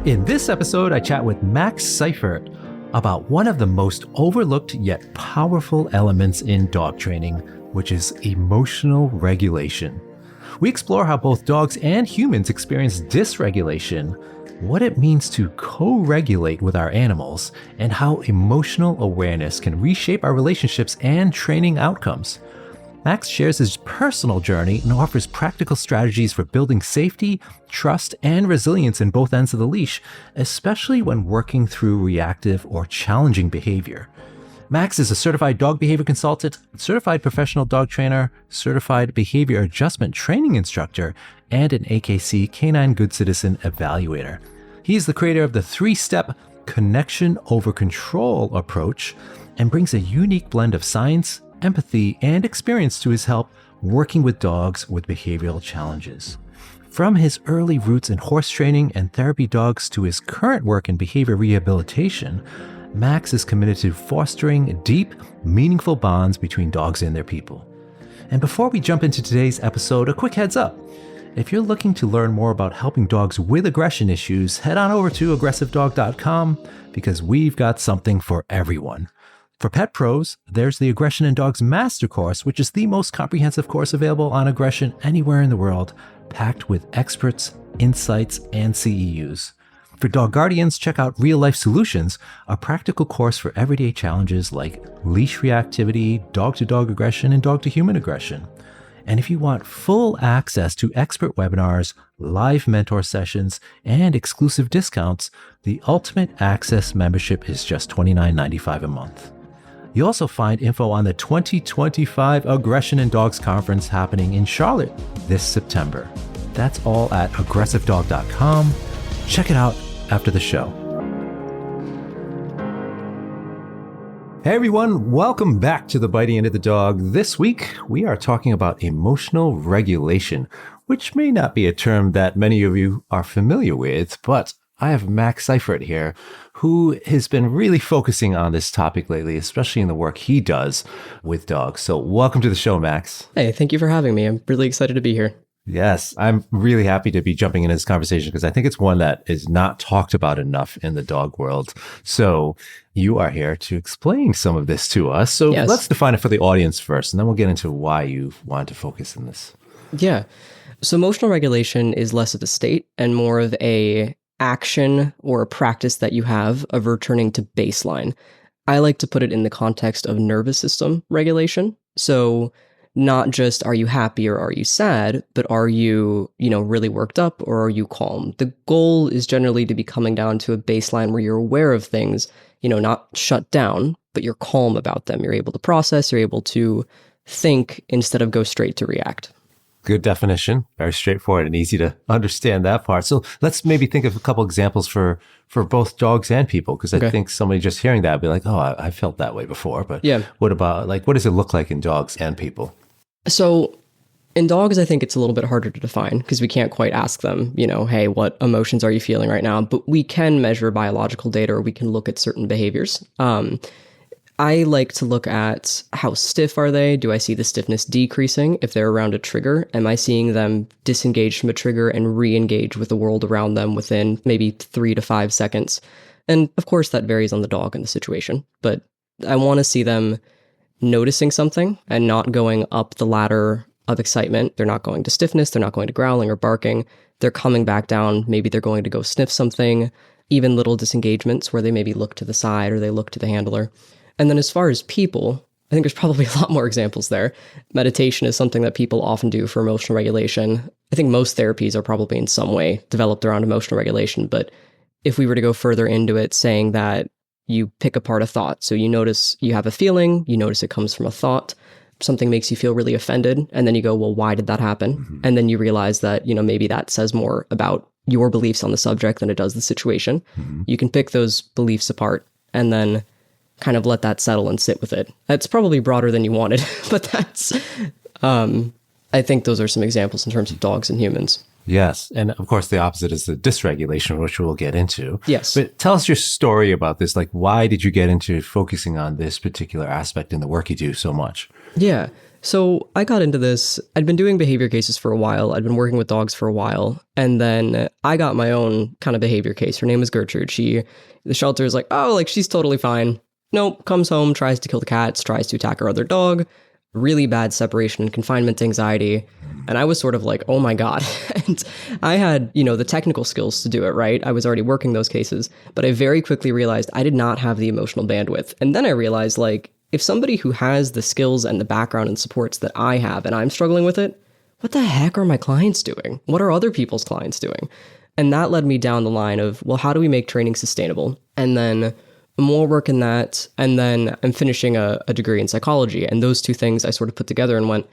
In this episode, I chat with Max Seifert about one of the most overlooked yet powerful elements in dog training, which is emotional regulation. We explore how both dogs and humans experience dysregulation, what it means to co-regulate with our animals, and how emotional awareness can reshape our relationships and training outcomes. Max shares his personal journey and offers practical strategies for building safety, trust, and resilience in both ends of the leash, especially when working through reactive or challenging behavior. Max is a certified dog behavior consultant, certified professional dog trainer, certified behavior adjustment training instructor, and an AKC Canine Good Citizen evaluator. He's the creator of the 3-step connection over control approach and brings a unique blend of science, empathy, and experience to his help working with dogs with behavioral challenges. From his early roots in horse training and therapy dogs to his current work in behavior rehabilitation, Max is committed to fostering deep, meaningful bonds between dogs and their people. And before we jump into today's episode, a quick heads up. If you're looking to learn more about helping dogs with aggression issues, head on over to aggressivedog.com because we've got something for everyone. For pet pros, there's the Aggression in Dogs Master Course, which is the most comprehensive course available on aggression anywhere in the world, packed with experts, insights, and CEUs. For dog guardians, check out Real Life Solutions, a practical course for everyday challenges like leash reactivity, dog-to-dog aggression, and dog-to-human aggression. And if you want full access to expert webinars, live mentor sessions, and exclusive discounts, the Ultimate Access membership is just $29.95 a month. You'll also find info on the 2025 Aggression in Dogs Conference happening in Charlotte this September. That's all at aggressivedog.com. Check it out after the show. Hey everyone, welcome back to the Bitey End of the Dog. This week, we are talking about emotional regulation, which may not be a term that many of you are familiar with, but I have Max Seifert here, who has been really focusing on this topic lately, especially in the work he does with dogs. So welcome to the show, Max. Hey, thank you for having me. I'm really excited to be here. Yes, I'm really happy to be jumping into this conversation because I think it's one that is not talked about enough in the dog world. So you are here to explain some of this to us. So Let's define it for the audience first, and then we'll get into why you want to focus on this. Yeah. So emotional regulation is less of a state and more of a action or a practice that you have of returning to baseline. I like to put it in the context of nervous system regulation. So not just are you happy or are you sad, but are you, really worked up or are you calm? The goal is generally to be coming down to a baseline where you're aware of things, not shut down, but you're calm about them. You're able to process, you're able to think instead of go straight to react. Good definition. Very straightforward and easy to understand that part. So let's maybe think of a couple examples for both dogs and people, because I think somebody just hearing that would be like, oh, I felt that way before. But what about, what does it look like in dogs and people? So in dogs, I think it's a little bit harder to define because we can't quite ask them, hey, what emotions are you feeling right now? But we can measure biological data or we can look at certain behaviors. I like to look at how stiff are they? Do I see the stiffness decreasing if they're around a trigger? Am I seeing them disengage from a trigger and re-engage with the world around them within maybe 3 to 5 seconds? And of course, that varies on the dog and the situation. But I want to see them noticing something and not going up the ladder of excitement. They're not going to stiffness. They're not going to growling or barking. They're coming back down. Maybe they're going to go sniff something, even little disengagements where they maybe look to the side or they look to the handler. And then as far as people, I think there's probably a lot more examples there. Meditation is something that people often do for emotional regulation. I think most therapies are probably in some way developed around emotional regulation. But if we were to go further into it, saying that you pick apart a thought. So you notice you have a feeling, you notice it comes from a thought, something makes you feel really offended, and then you go, well, why did that happen? Mm-hmm. And then you realize that, maybe that says more about your beliefs on the subject than it does the situation. Mm-hmm. You can pick those beliefs apart and then kind of let that settle and sit with it. That's probably broader than you wanted, but that's, I think those are some examples in terms of dogs and humans. Yes. And of course, the opposite is the dysregulation, which we'll get into. Yes. But tell us your story about this. Why did you get into focusing on this particular aspect in the work you do so much? Yeah. So I got into this. I'd been doing behavior cases for a while. I'd been working with dogs for a while. And then I got my own kind of behavior case. Her name was Gertrude. The shelter is like, oh, like she's totally fine. Nope, comes home, tries to kill the cats, tries to attack her other dog. Really bad separation and confinement anxiety. And I was sort of like, oh my God. And I had, the technical skills to do it, right? I was already working those cases, but I very quickly realized I did not have the emotional bandwidth. And then I realized, like, if somebody who has the skills and the background and supports that I have and I'm struggling with it, what the heck are my clients doing? What are other people's clients doing? And that led me down the line of, well, how do we make training sustainable? And then more work in that. And then I'm finishing a degree in psychology. And those two things I sort of put together and went,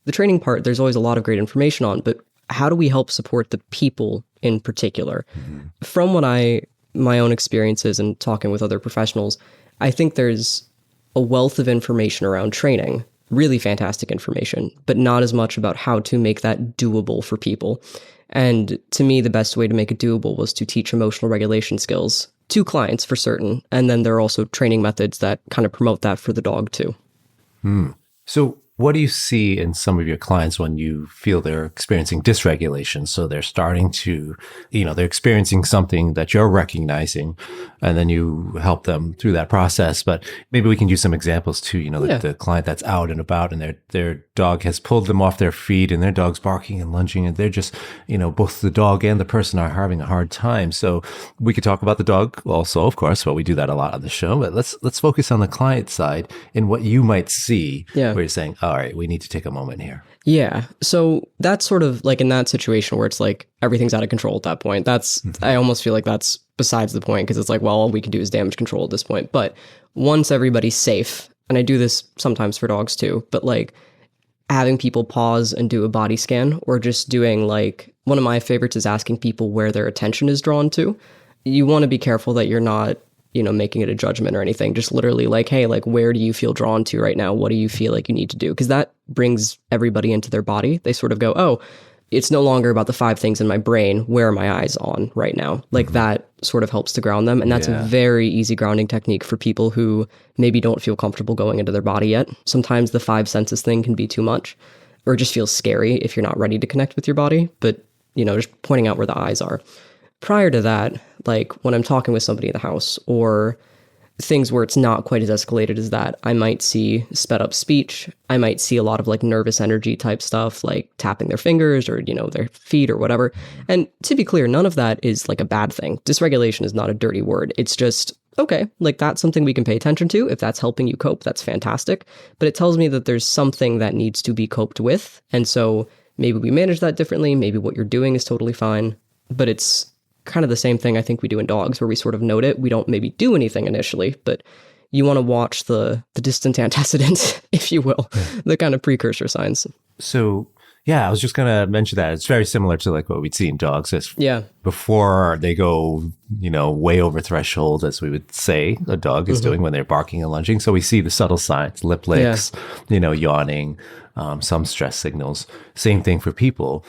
the training part, there's always a lot of great information on, but how do we help support the people in particular? From my own experiences and talking with other professionals, I think there's a wealth of information around training, really fantastic information, but not as much about how to make that doable for people. And to me, the best way to make it doable was to teach emotional regulation skills to clients for certain. And then there are also training methods that kind of promote that for the dog too. So what do you see in some of your clients when you feel they're experiencing dysregulation? So they're starting to, they're experiencing something that you're recognizing, and then you help them through that process. But maybe we can use some examples too, the client that's out and about and their dog has pulled them off their feet and their dog's barking and lunging and they're just, both the dog and the person are having a hard time. So we could talk about the dog also, of course, but we do that a lot on the show. But let's focus on the client side and what you might see where you're saying, all right, we need to take a moment here. Yeah. So that's sort of like in that situation where it's like everything's out of control at that point. I almost feel like that's besides the point, because it's like, well, all we can do is damage control at this point. But once everybody's safe, and I do this sometimes for dogs too, but like having people pause and do a body scan, or just doing, like, one of my favorites is asking people where their attention is drawn to. You want to be careful that you're not, making it a judgment or anything. Just literally like, hey, like, where do you feel drawn to right now? What do you feel like you need to do? Because that brings everybody into their body. They sort of go, oh, it's no longer about the 5 things in my brain. Where are my eyes on right now? Like that sort of helps to ground them. And that's a very easy grounding technique for people who maybe don't feel comfortable going into their body yet. Sometimes the 5 senses thing can be too much, or it just feels scary if you're not ready to connect with your body. But, just pointing out where the eyes are. Prior to that, like when I'm talking with somebody in the house, or things where it's not quite as escalated as that, I might see sped up speech. I might see a lot of like nervous energy type stuff, like tapping their fingers or, their feet or whatever. And to be clear, none of that is like a bad thing. Dysregulation is not a dirty word. It's just, okay, like that's something we can pay attention to. If that's helping you cope, that's fantastic. But it tells me that there's something that needs to be coped with. And so maybe we manage that differently. Maybe what you're doing is totally fine, but it's kind of the same thing I think we do in dogs, where we sort of note it. We don't maybe do anything initially, but you want to watch the distant antecedents, if you will, the kind of precursor signs. So, I was just going to mention that. It's very similar to like what we'd see in dogs. Before they go, way over threshold, as we would say a dog is doing when they're barking and lunging. So we see the subtle signs, lip licks, yawning, some stress signals. Same thing for people.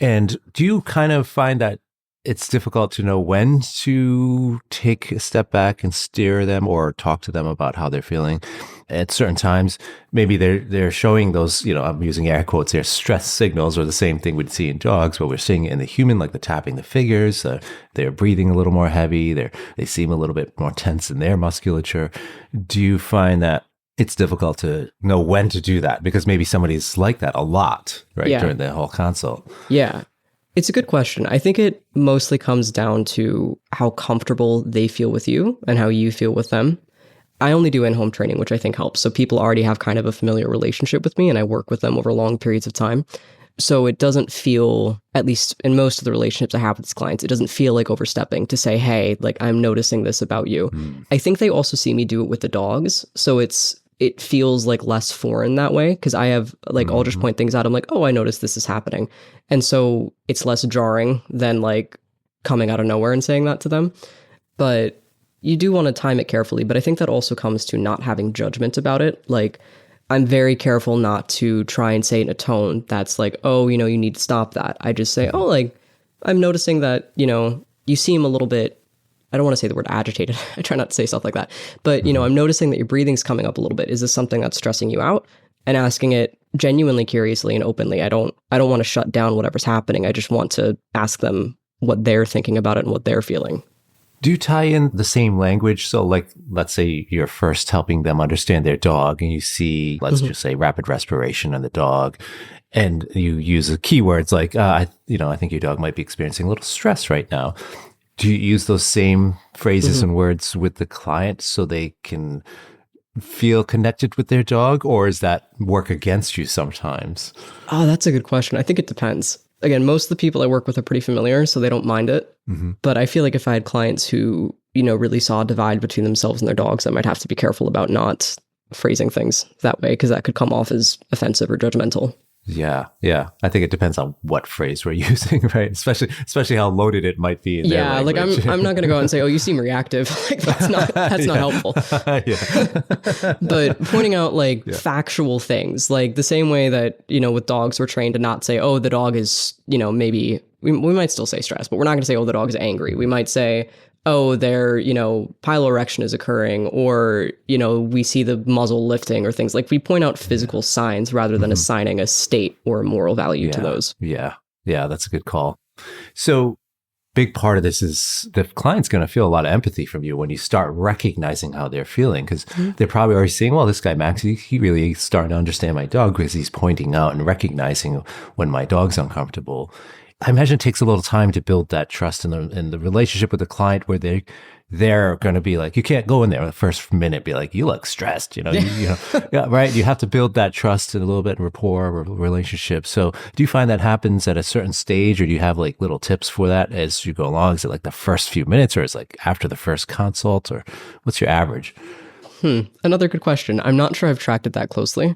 And do you kind of find that it's difficult to know when to take a step back and steer them or talk to them about how they're feeling? At certain times, maybe they're showing those, I'm using air quotes here, stress signals, or the same thing we'd see in dogs, but we're seeing it in the human, like the tapping the fingers, they're breathing a little more heavy, they seem a little bit more tense in their musculature. Do you find that it's difficult to know when to do that? Because maybe somebody's like that a lot, right, during the whole consult. Yeah. It's a good question. I think it mostly comes down to how comfortable they feel with you and how you feel with them. I only do in-home training, which I think helps. So people already have kind of a familiar relationship with me, and I work with them over long periods of time. So it doesn't feel, at least in most of the relationships I have with these clients, it doesn't feel like overstepping to say, hey, like, I'm noticing this about you. I think they also see me do it with the dogs. So it feels like less foreign that way, because I have, like, I'll just point things out. I'm like, oh, I noticed this is happening. And so it's less jarring than like coming out of nowhere and saying that to them. But you do want to time it carefully. But I think that also comes to not having judgment about it. Like, I'm very careful not to try and say it in a tone that's like, oh, you need to stop that. I just say, oh, like, I'm noticing that, you seem a little bit, I don't want to say the word agitated. I try not to say stuff like that. But, I'm noticing that your breathing's coming up a little bit. Is this something that's stressing you out? and asking it genuinely curiously and openly. I don't want to shut down whatever's happening. I just want to ask them what they're thinking about it and what they're feeling. Do you tie in the same language? So like, let's say you're first helping them understand their dog and you see, let's just say rapid respiration in the dog, and you use keywords like, I think your dog might be experiencing a little stress right now. Do you use those same phrases and words with the client so they can feel connected with their dog, or does that work against you sometimes? Oh, that's a good question. I think it depends. Again, most of the people I work with are pretty familiar, so they don't mind it. But I feel like if I had clients who, really saw a divide between themselves and their dogs, I might have to be careful about not phrasing things that way, because that could come off as offensive or judgmental. Yeah. I think it depends on what phrase we're using, right? Especially how loaded it might be in their language. Like I'm not going to go out and say, "Oh, you seem reactive." Like that's not helpful. But pointing out factual things, like the same way that with dogs we're trained to not say, "Oh, the dog is maybe." We might still say stress, but we're not going to say, "Oh, the dog is angry." We might say, "Oh, their, piloerection is occurring," or, we see the muzzle lifting, or things like we point out physical signs rather than assigning a state or a moral value to those. Yeah, that's a good call. So big part of this is the client's going to feel a lot of empathy from you when you start recognizing how they're feeling, because they're probably already saying, well, this guy, Max, he really is starting to understand my dog because he's pointing out and recognizing when my dog's uncomfortable. I imagine it takes a little time to build that trust in the relationship with the client, where they're going to be like, you can't go in there the first minute, be like, you look stressed, yeah, right. You have to build that trust and a little bit of rapport or relationship. So do you find that happens at a certain stage, or do you have like little tips for that as you go along? Is it like the first few minutes, or is it like after the first consult, or what's your average? Another good question. I'm not sure I've tracked it that closely.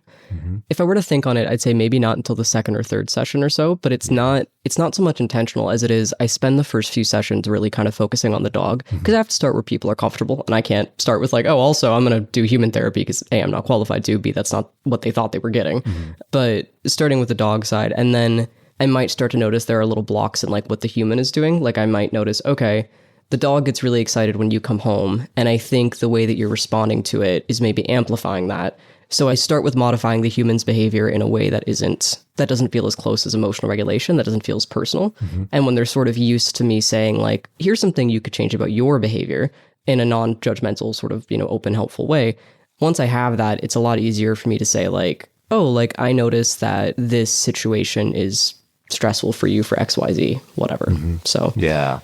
If I were to think on it, I'd say maybe not until the second or third session or so, but it's not so much intentional as it is I spend the first few sessions really kind of focusing on the dog, because I have to start where people are comfortable, and I can't start with like, oh, also I'm going to do human therapy because A, I'm not qualified to, B, that's not what they thought they were getting. But starting with the dog side, and then I might start to notice there are little blocks in like what the human is doing. Like I might notice, okay, the dog gets really excited when you come home, and I think the way that you're responding to it is maybe amplifying that. So I start with modifying the human's behavior in a way that doesn't feel as close as emotional regulation, that doesn't feel as personal. And when they're sort of used to me saying like, here's something you could change about your behavior in a non-judgmental sort of, open, helpful way. Once I have that, it's a lot easier for me to say like, oh, like I noticed that this situation is stressful for you for XYZ, whatever. So yeah.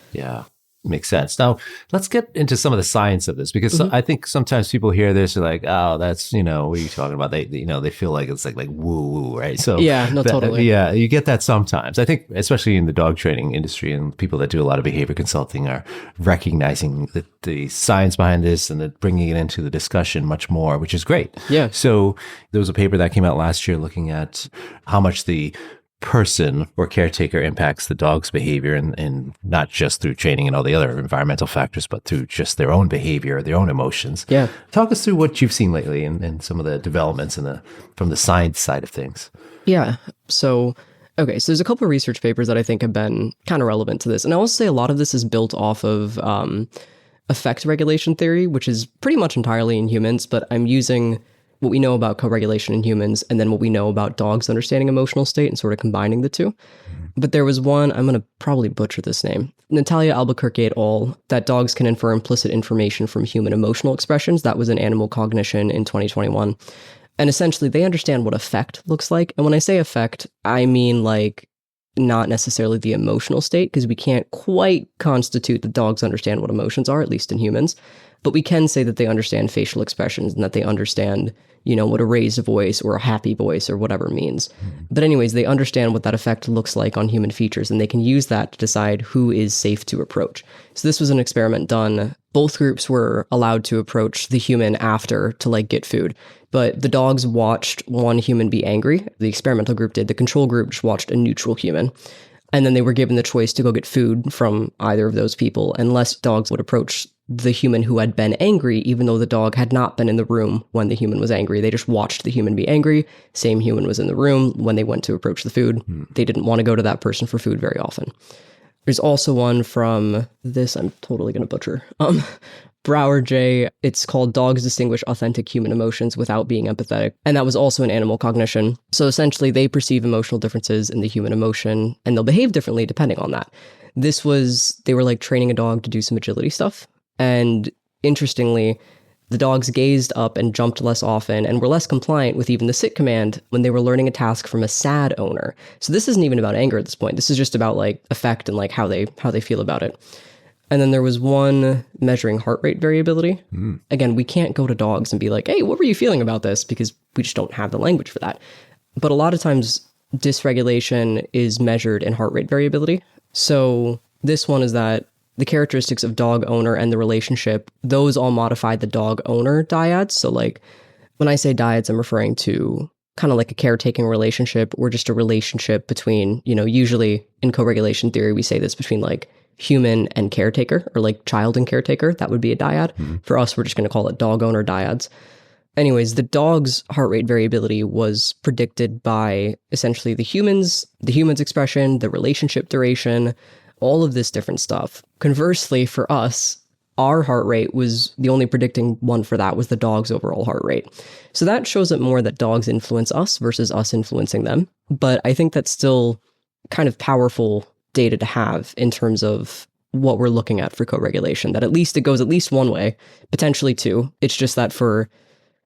Makes sense. Now, let's get into some of the science of this, because I think sometimes people hear this, are like, oh, that's, what are you talking about? They feel like it's like woo-woo, right? So yeah, no, totally. Yeah, you get that sometimes. I think, especially in the dog training industry, and people that do a lot of behavior consulting are recognizing the science behind this and bringing it into the discussion much more, which is great. Yeah. So there was a paper that came out last year looking at how much the person or caretaker impacts the dog's behavior, and not just through training and all the other environmental factors, but through just their own behavior, their own emotions. Yeah. Talk us through what you've seen lately and some of the developments from the science side of things. Yeah. So there's a couple of research papers that I think have been kind of relevant to this. And I will say a lot of this is built off of affect regulation theory, which is pretty much entirely in humans, but I'm using what we know about co-regulation in humans, and then what we know about dogs understanding emotional state, and sort of combining the two. But there was one, I'm going to probably butcher this name, Natalia Albuquerque et al., that dogs can infer implicit information from human emotional expressions. That was in Animal Cognition in 2021. And essentially, they understand what affect looks like. And when I say affect, I mean like not necessarily the emotional state, because we can't quite constitute that dogs understand what emotions are, at least in humans. But we can say that they understand facial expressions, and that they understand, what a raised voice or a happy voice or whatever means. But anyways, they understand what that effect looks like on human features, and they can use that to decide who is safe to approach. So this was an experiment done. Both groups were allowed to approach the human after to get food. But the dogs watched one human be angry. The experimental group did. The control group just watched a neutral human. And then they were given the choice to go get food from either of those people, unless dogs would approach the human who had been angry, even though the dog had not been in the room when the human was angry. They just watched the human be angry. Same human was in the room when they went to approach the food. They didn't want to go to that person for food very often. There's also one from this, I'm totally going to butcher. Brower J, it's called Dogs Distinguish Authentic Human Emotions Without Being Empathetic. And that was also in animal cognition. So essentially, they perceive emotional differences in the human emotion, and they'll behave differently depending on that. They were like training a dog to do some agility stuff. And interestingly, the dogs gazed up and jumped less often and were less compliant with even the sit command when they were learning a task from a sad owner. So this isn't even about anger at this point. This is just about like affect and like how they feel about it. And then there was one measuring heart rate variability. Again, we can't go to dogs and be like, hey, what were you feeling about this? Because we just don't have the language for that. But a lot of times dysregulation is measured in heart rate variability. So this one is that the characteristics of dog owner and the relationship, those all modify the dog owner dyads. So like when I say dyads, I'm referring to kind of like a caretaking relationship or just a relationship between, usually in co-regulation theory, we say this between like human and caretaker, or like child and caretaker. That would be a dyad. For us, we're just going to call it dog owner dyads. Anyways, the dog's heart rate variability was predicted by essentially the human's expression, the relationship duration, all of this different stuff. Conversely, for us, our heart rate was the only predicting one for that was the dog's overall heart rate. So that shows it more that dogs influence us versus us influencing them. But I think that's still kind of powerful data to have in terms of what we're looking at for co-regulation, that at least it goes at least one way, potentially two. It's just that for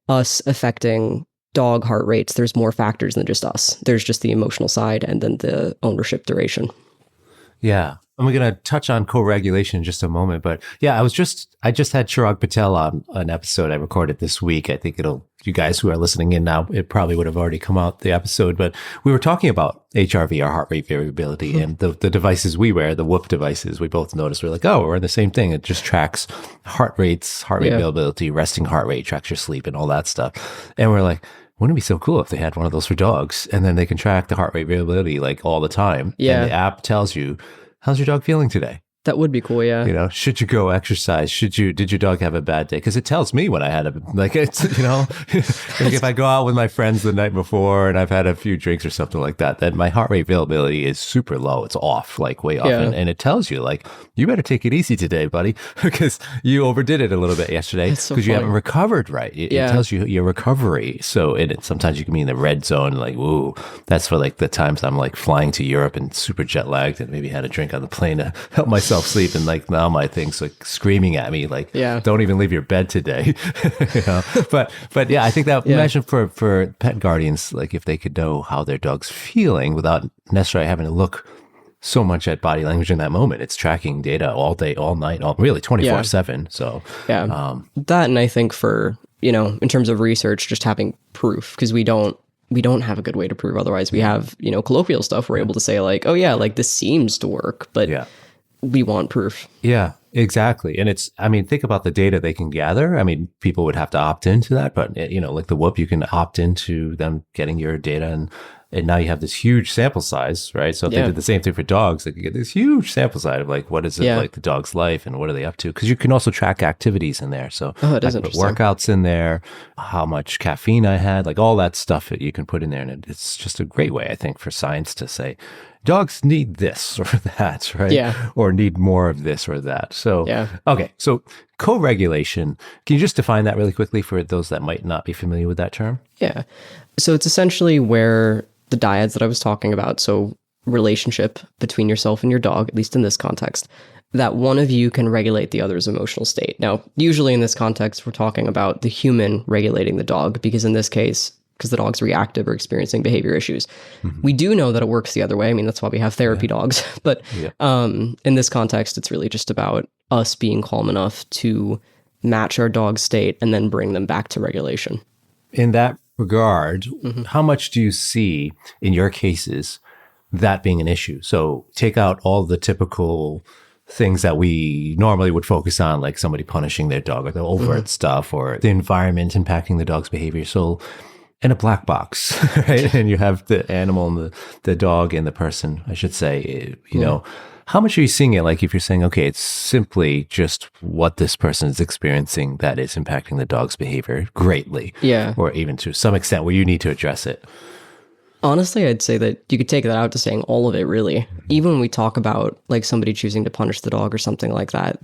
us affecting dog heart rates, there's more factors than just us. There's just the emotional side and then the ownership duration. Yeah. And we're going to touch on co-regulation in just a moment. But yeah, I just had Chirag Patel on an episode I recorded this week. I think you guys who are listening in now, it probably would have already come out, the episode. But we were talking about HRV, our heart rate variability, and the devices we wear, the Whoop devices. We both noticed, we're like, oh, we're in the same thing. It just tracks heart rate variability, resting heart rate, tracks your sleep and all that stuff. And we're like, wouldn't it be so cool if they had one of those for dogs, and then they can track the heart rate variability like all the time. Yeah. And the app tells you, how's your dog feeling today? That would be cool, yeah. Should you go exercise? Did your dog have a bad day? Because it tells me when I had like if I go out with my friends the night before and I've had a few drinks or something like that, then my heart rate variability is super low. It's off, like way off. Yeah. And it tells you like, you better take it easy today, buddy, because you overdid it a little bit yesterday because you haven't recovered right. It tells you your recovery. So sometimes you can be in the red zone, like, ooh, that's for like the times I'm like flying to Europe and super jet lagged and maybe had a drink on the plane to help myself sleep, and like now my thing's like screaming at me like, don't even leave your bed today. But yeah, I think that imagine for pet guardians, like if they could know how their dog's feeling without necessarily having to look so much at body language in that moment. It's tracking data all day, all night, really 24/7. So that, and I think for in terms of research, just having proof, because we don't have a good way to prove otherwise. We have colloquial stuff. We're able to say like, oh yeah, like this seems to work, but we want proof. Yeah, exactly. And think about the data they can gather. I mean, people would have to opt into that, but like the Whoop, you can opt into them getting your data, and now you have this huge sample size, right? So if they did the same thing for dogs, they could get this huge sample size of like, what is it like the dog's life and what are they up to? Because you can also track activities in there. So it is I can put interesting. workouts in there, how much caffeine I had, like all that stuff that you can put in there. And it's just a great way, I think, for science to say, dogs need this or that, right? Yeah. Or need more of this or that. So, okay. So co-regulation, can you just define that really quickly for those that might not be familiar with that term? Yeah. So it's essentially where the dyads that I was talking about, so relationship between yourself and your dog, at least in this context, that one of you can regulate the other's emotional state. Now, usually in this context, we're talking about the human regulating the dog, because in this case, because the dog's reactive or experiencing behavior issues. We do know that it works the other way. I mean, that's why we have therapy dogs. But in this context, it's really just about us being calm enough to match our dog's state and then bring them back to regulation. In that regard, how much do you see in your cases that being an issue? So take out all the typical things that we normally would focus on, like somebody punishing their dog or the overt stuff or the environment impacting the dog's behavior. So in a black box, right? And you have the animal and the dog and the person, I should say, how much are you seeing it? Like if you're saying, okay, it's simply just what this person is experiencing that is impacting the dog's behavior greatly. Yeah. Or even to some extent where you need to address it. Honestly, I'd say that you could take that out to saying all of it, really. Even when we talk about like somebody choosing to punish the dog or something like that,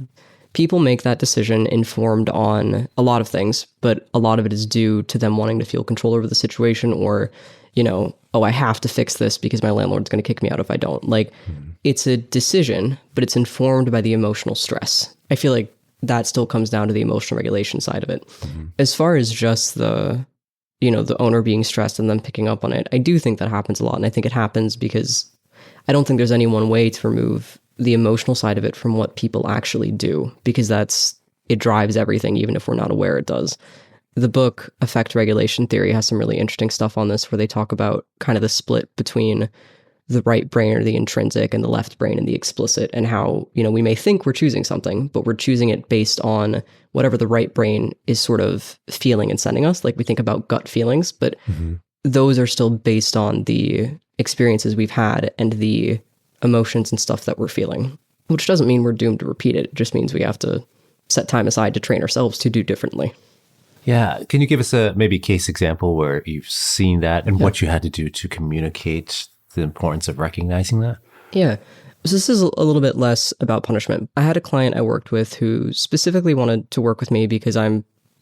People make that decision informed on a lot of things, but a lot of it is due to them wanting to feel control over the situation, or, oh, I have to fix this because my landlord's going to kick me out if I don't. Like, it's a decision, but it's informed by the emotional stress. I feel like that still comes down to the emotional regulation side of it. As far as just the owner being stressed and them picking up on it, I do think that happens a lot. And I think it happens because I don't think there's any one way to remove the emotional side of it from what people actually do, because it drives everything, even if we're not aware it does. The book Affect Regulation Theory has some really interesting stuff on this, where they talk about kind of the split between the right brain or the intrinsic and the left brain and the explicit, and how, we may think we're choosing something, but we're choosing it based on whatever the right brain is sort of feeling and sending us. Like, we think about gut feelings, but those are still based on the experiences we've had and the emotions and stuff that we're feeling, which doesn't mean we're doomed to repeat it. It just means we have to set time aside to train ourselves to do differently. Yeah. Can you give us maybe a case example where you've seen that and what you had to do to communicate the importance of recognizing that? Yeah. So this is a little bit less about punishment. I had a client I worked with who specifically wanted to work with me because I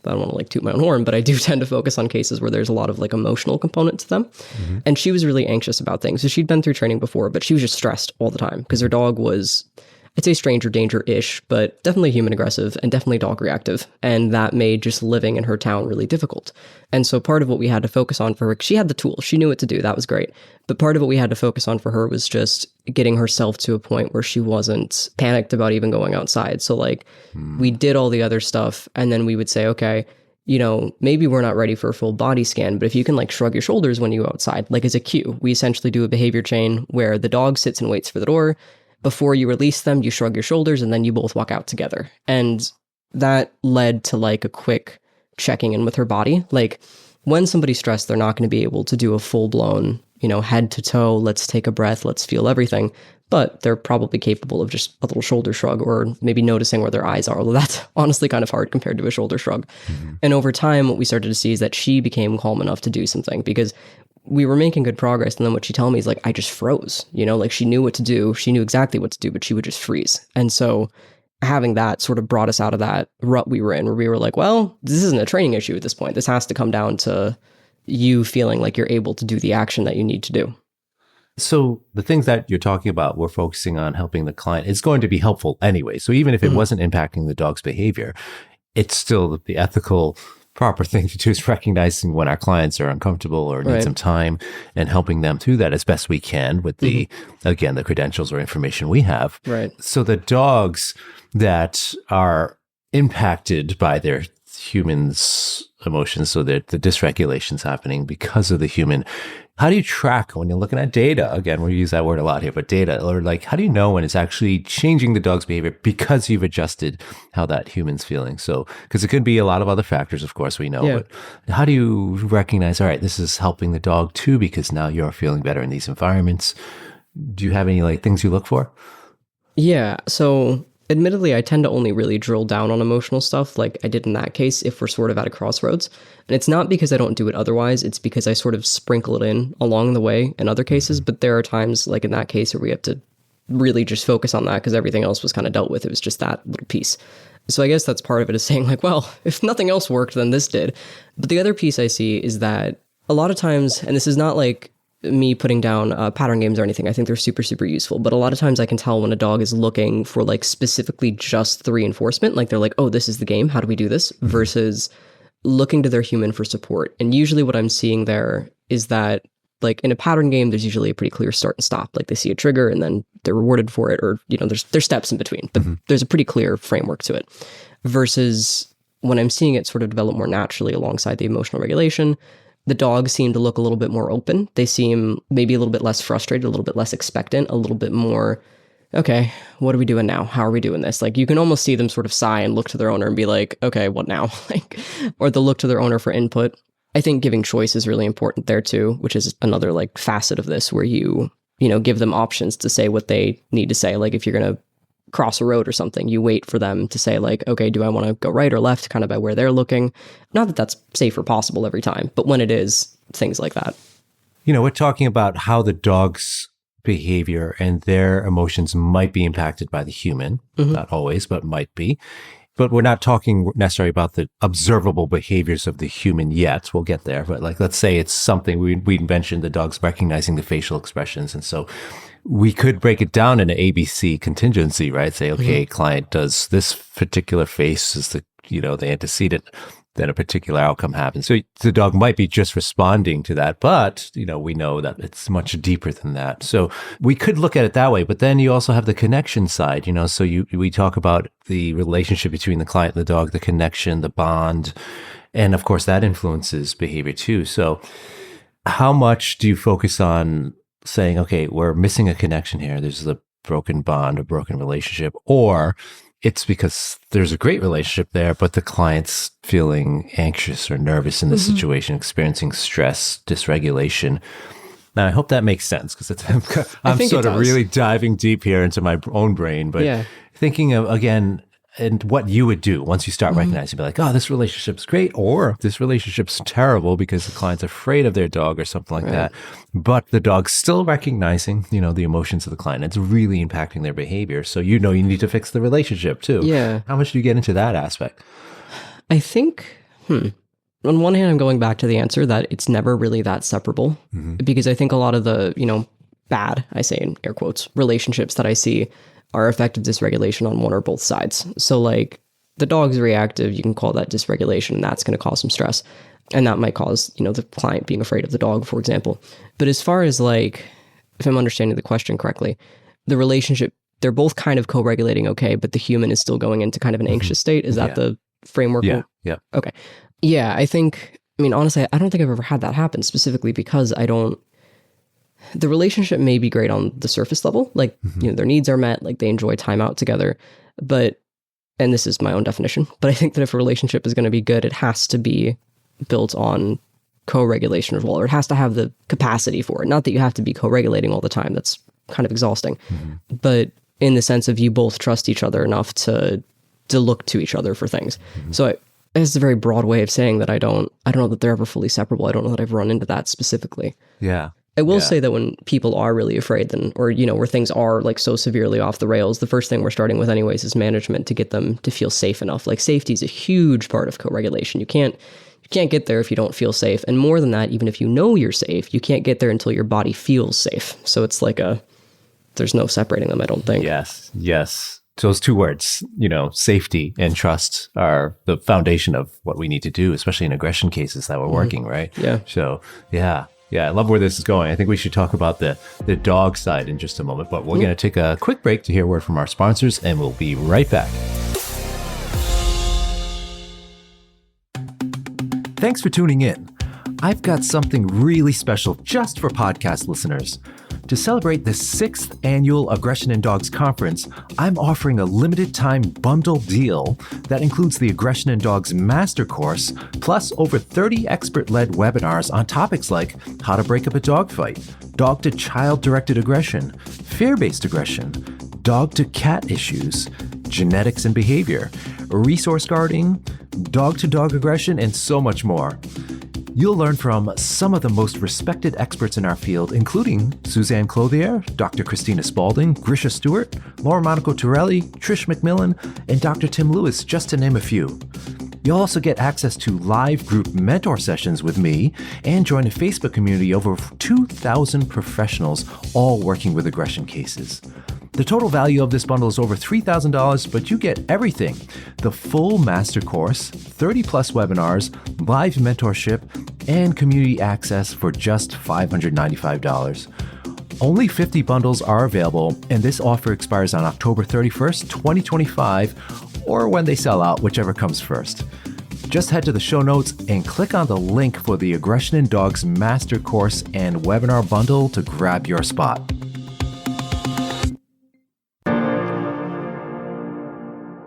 don't want to toot my own horn, but I do tend to focus on cases where there's a lot of emotional component to them. And she was really anxious about things. So she'd been through training before, but she was just stressed all the time because her dog was, I'd say, stranger danger-ish, but definitely human aggressive and definitely dog reactive. And that made just living in her town really difficult. And so part of what we had to focus on for her, she had the tools, she knew what to do, that was great. But part of what we had to focus on for her was just getting herself to a point where she wasn't panicked about even going outside. So we did all the other stuff, and then we would say, okay, maybe we're not ready for a full body scan, but if you can shrug your shoulders when you go outside, as a cue, we essentially do a behavior chain where the dog sits and waits for the door. Before you release them, you shrug your shoulders, and then you both walk out together. And that led to a quick checking in with her body. When somebody's stressed, they're not going to be able to do a full-blown, head to toe, let's take a breath, let's feel everything. But they're probably capable of just a little shoulder shrug, or maybe noticing where their eyes are, although that's honestly kind of hard compared to a shoulder shrug. And over time, what we started to see is that she became calm enough to do something, because we were making good progress. And then what she'd tell me is I just froze, she knew what to do. She knew exactly what to do, but she would just freeze. And so having that sort of brought us out of that rut we were in, where we were well, this isn't a training issue at this point. This has to come down to you feeling like you're able to do the action that you need to do. So the things that you're talking about, we're focusing on helping the client. It's going to be helpful anyway. So even if it wasn't impacting the dog's behavior, it's still the ethical, proper thing to do is recognizing when our clients are uncomfortable or need some time, and helping them through that as best we can with the credentials or information we have. Right. So the dogs that are impacted by their humans' emotions, so that the dysregulation's happening because of the human, how do you track when you're looking at data? Again, we use that word a lot here, but data, or how do you know when it's actually changing the dog's behavior because you've adjusted how that human's feeling? So, because it could be a lot of other factors, of course, we know, but how do you recognize, all right, this is helping the dog too, because now you're feeling better in these environments? Do you have any things you look for? Yeah. So admittedly, I tend to only really drill down on emotional stuff like I did in that case if we're sort of at a crossroads. And it's not because I don't do it otherwise, it's because I sort of sprinkle it in along the way in other cases. But there are times, like in that case, where we have to really just focus on that because everything else was kind of dealt with. It was just that little piece. So I guess that's part of it, is saying well, if nothing else worked, then this did. But the other piece I see is that a lot of times, and this is not me putting down pattern games or anything. I think they're super, super useful. But a lot of times I can tell when a dog is looking for specifically just the reinforcement. They're oh, this is the game. How do we do this? Versus looking to their human for support. And usually what I'm seeing there is that in a pattern game, there's usually a pretty clear start and stop. They see a trigger and then they're rewarded for it, or, there's steps in between, but there's a pretty clear framework to it. Versus when I'm seeing it sort of develop more naturally alongside the emotional regulation, the dogs seem to look a little bit more open. They seem maybe a little bit less frustrated, a little bit less expectant, a little bit more, okay, what are we doing now? How are we doing this? You can almost see them sort of sigh and look to their owner and be okay, what now? Or they'll look to their owner for input. I think giving choice is really important there too, which is another facet of this, where you give them options to say what they need to say. If you're going to cross a road or something, you wait for them to say okay, do I want to go right or left, kind of by where they're looking. Not that that's safe or possible every time, but when it is, things like that. We're talking about how the dog's behavior and their emotions might be impacted by the human. Not always, but might be. But we're not talking necessarily about the observable behaviors of the human yet. We'll get there. But like, let's say it's something we mentioned the dog's recognizing the facial expressions. And so we could break it down in an ABC contingency, right? Say, okay, client does this particular face is the antecedent, then a particular outcome happens. So the dog might be just responding to that, but, we know that it's much deeper than that. So we could look at it that way, but then you also have the connection side, so we talk about the relationship between the client and the dog, the connection, the bond, and of course that influences behavior too. So how much do you focus on saying, okay, we're missing a connection here. There's a broken bond, a broken relationship, or it's because there's a great relationship there, but the client's feeling anxious or nervous in the situation, experiencing stress, dysregulation. Now, I hope that makes sense because I'm sort of really diving deep here into my own brain, but thinking of, again, and what you would do once you start recognizing, be like, oh, this relationship's great, or this relationship's terrible because the client's afraid of their dog or something like that. But the dog's still recognizing, the emotions of the client. It's really impacting their behavior. So, you need to fix the relationship too. Yeah. How much do you get into that aspect? I think, on one hand, I'm going back to the answer that it's never really that separable because I think a lot of the, bad, I say in air quotes, relationships that I see are affective dysregulation on one or both sides. So like the dog's reactive, you can call that dysregulation, and that's going to cause some stress. And that might cause, the client being afraid of the dog, for example. But as far as like, if I'm understanding the question correctly, the relationship, they're both kind of co-regulating okay, but the human is still going into kind of an anxious state. Is that the framework? Yeah. Okay. Yeah, honestly, I don't think I've ever had that happen specifically because the relationship may be great on the surface level, like, their needs are met, like they enjoy time out together. But, and this is my own definition, but I think that if a relationship is going to be good, it has to be built on co-regulation as well, or it has to have the capacity for it. Not that you have to be co-regulating all the time. That's kind of exhausting. But in the sense of you both trust each other enough to look to each other for things. So it's a very broad way of saying that I don't know that they're ever fully separable. I don't know that I've run into that specifically. Yeah. I will say that when people are really afraid, then, or, where things are like so severely off the rails, the first thing we're starting with anyways is management to get them to feel safe enough. Like safety is a huge part of co-regulation. You can't get there if you don't feel safe. And more than that, even if you know you're safe, you can't get there until your body feels safe. So it's like there's no separating them, I don't think. Yes. So those two words, safety and trust are the foundation of what we need to do, especially in aggression cases that we're working, right? Yeah. So, yeah, I love where this is going. I think we should talk about the dog side in just a moment, but we're going to take a quick break to hear a word from our sponsors, and we'll be right back. Thanks for tuning in. I've got something really special just for podcast listeners. To celebrate the 6th annual Aggression in Dogs conference, I'm offering a limited time bundle deal that includes the Aggression in Dogs Master Course, plus over 30 expert-led webinars on topics like how to break up a dog fight, dog-to-child directed aggression, fear-based aggression, dog-to-cat issues, genetics and behavior, resource guarding, dog-to-dog aggression, and so much more. You'll learn from some of the most respected experts in our field, including Suzanne Clothier, Dr. Christina Spalding, Grisha Stewart, Laura Monaco Torelli, Trish McMillan, and Dr. Tim Lewis, just to name a few. You'll also get access to live group mentor sessions with me and join a Facebook community of over 2,000 professionals, all working with aggression cases. The total value of this bundle is over $3,000, but you get everything: the full master course, 30 plus webinars, live mentorship, and community access for just $595. Only 50 bundles are available, and this offer expires on October 31st, 2025, or when they sell out, whichever comes first. Just head to the show notes and click on the link for the Aggression in Dogs Master Course and Webinar Bundle to grab your spot.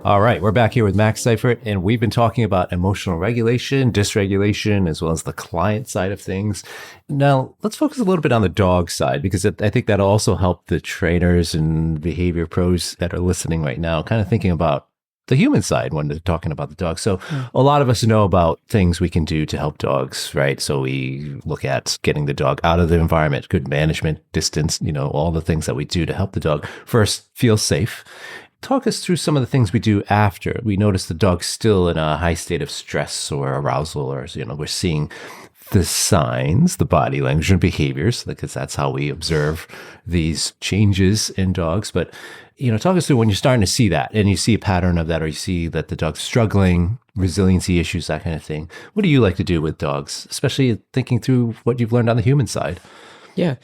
All right, we're back here with Max Seifert, and we've been talking about emotional regulation, dysregulation, as well as the client side of things. Now, let's focus a little bit on the dog side, because I think that'll also help the trainers and behavior pros that are listening right now, kind of thinking about the human side when they're talking about the dog. So a lot of us know about things we can do to help dogs, right? So we look at getting the dog out of the environment, good management, distance, all the things that we do to help the dog first feel safe. Talk us through some of the things we do after we notice the dog's still in a high state of stress or arousal, or, we're seeing the signs, the body language and behaviors, because that's how we observe these changes in dogs. But, talk us through when you're starting to see that and you see a pattern of that, or you see that the dog's struggling, resiliency issues, that kind of thing. What do you like to do with dogs, especially thinking through what you've learned on the human side? Yeah.